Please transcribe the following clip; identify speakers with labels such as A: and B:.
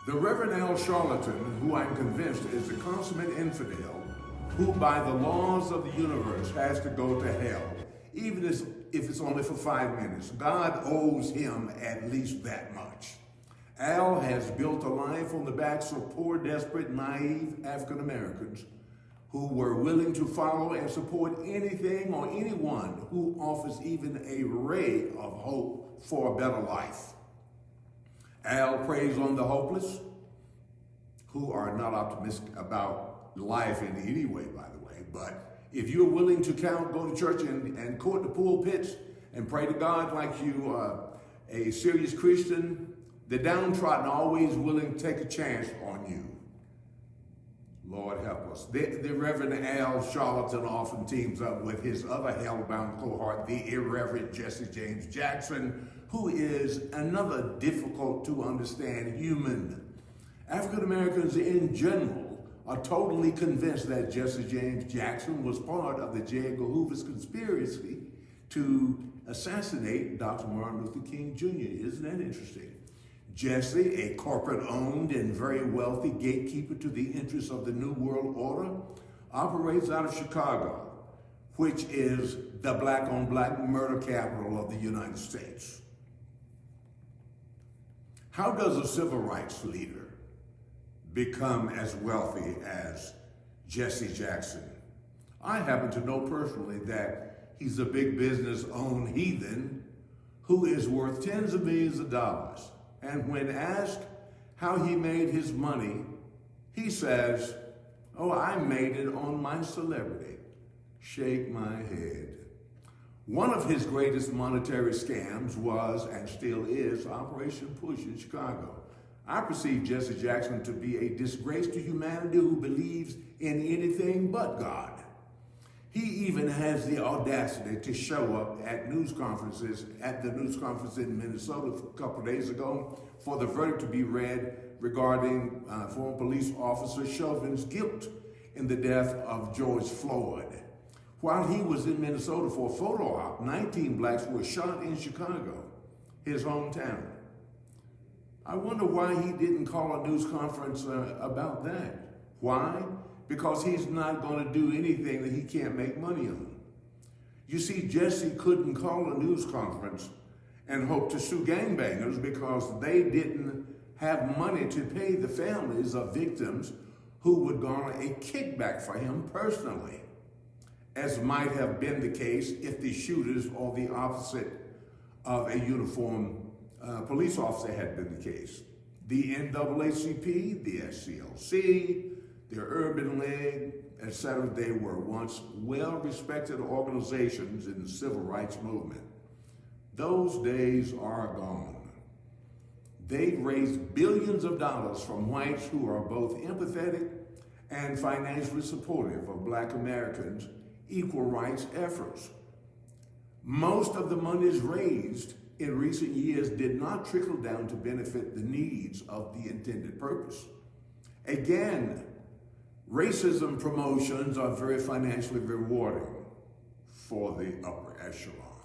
A: The Reverend Al Charlatan, who I'm convinced is a consummate infidel, who by the laws of the universe has to go to hell, even if it's only for 5 minutes. God owes him at least that much. Al has built a life on the backs of poor, desperate, naive African Americans who were willing to follow and support anything or anyone who offers even a ray of hope for a better life. Al preys on the hopeless, who are not optimistic about life in any way, by the way. But if you're willing to go to church and court the pulpits and pray to God like you are a serious Christian, the downtrodden are always willing to take a chance on you. Lord help us. The Reverend Al Charlatan often teams up with his other hell-bound cohort, the irreverent Jesse James Jackson, who is another difficult to understand human. African Americans in general are totally convinced that Jesse James Jackson was part of the J. Edgar Hoover's conspiracy to assassinate Dr. Martin Luther King Jr. Isn't that interesting? Jesse, a corporate-owned and very wealthy gatekeeper to the interests of the New World Order, operates out of Chicago, which is the black-on-black murder capital of the United States. How does a civil rights leader become as wealthy as Jesse Jackson? I happen to know personally that he's a big business-owned heathen who is worth tens of millions of dollars. And when asked how he made his money, he says, "Oh, I made it on my celebrity." Shake my head. One of his greatest monetary scams was, and still is, Operation Push in Chicago. I perceive Jesse Jackson to be a disgrace to humanity who believes in anything but God. He even has the audacity to show up at news conferences, at the news conference in Minnesota a couple of days ago, for the verdict to be read regarding former police officer Chauvin's guilt in the death of George Floyd. While he was in Minnesota for a photo op, 19 blacks were shot in Chicago, his hometown. I wonder why he didn't call a news conference about that. Why? Because he's not going to do anything that he can't make money on. You see, Jesse couldn't call a news conference and hope to sue gangbangers because they didn't have money to pay the families of victims who would garner a kickback for him personally, as might have been the case if the shooters or the opposite of a uniformed police officer had been the case. The NAACP, the SCLC, the Urban League, etc., they were once well-respected organizations in the civil rights movement. Those days are gone. They've raised billions of dollars from whites who are both empathetic and financially supportive of Black Americans' equal rights efforts. Most of the monies raised in recent years did not trickle down to benefit the needs of the intended purpose. Again, racism promotions are very financially rewarding for the upper echelon.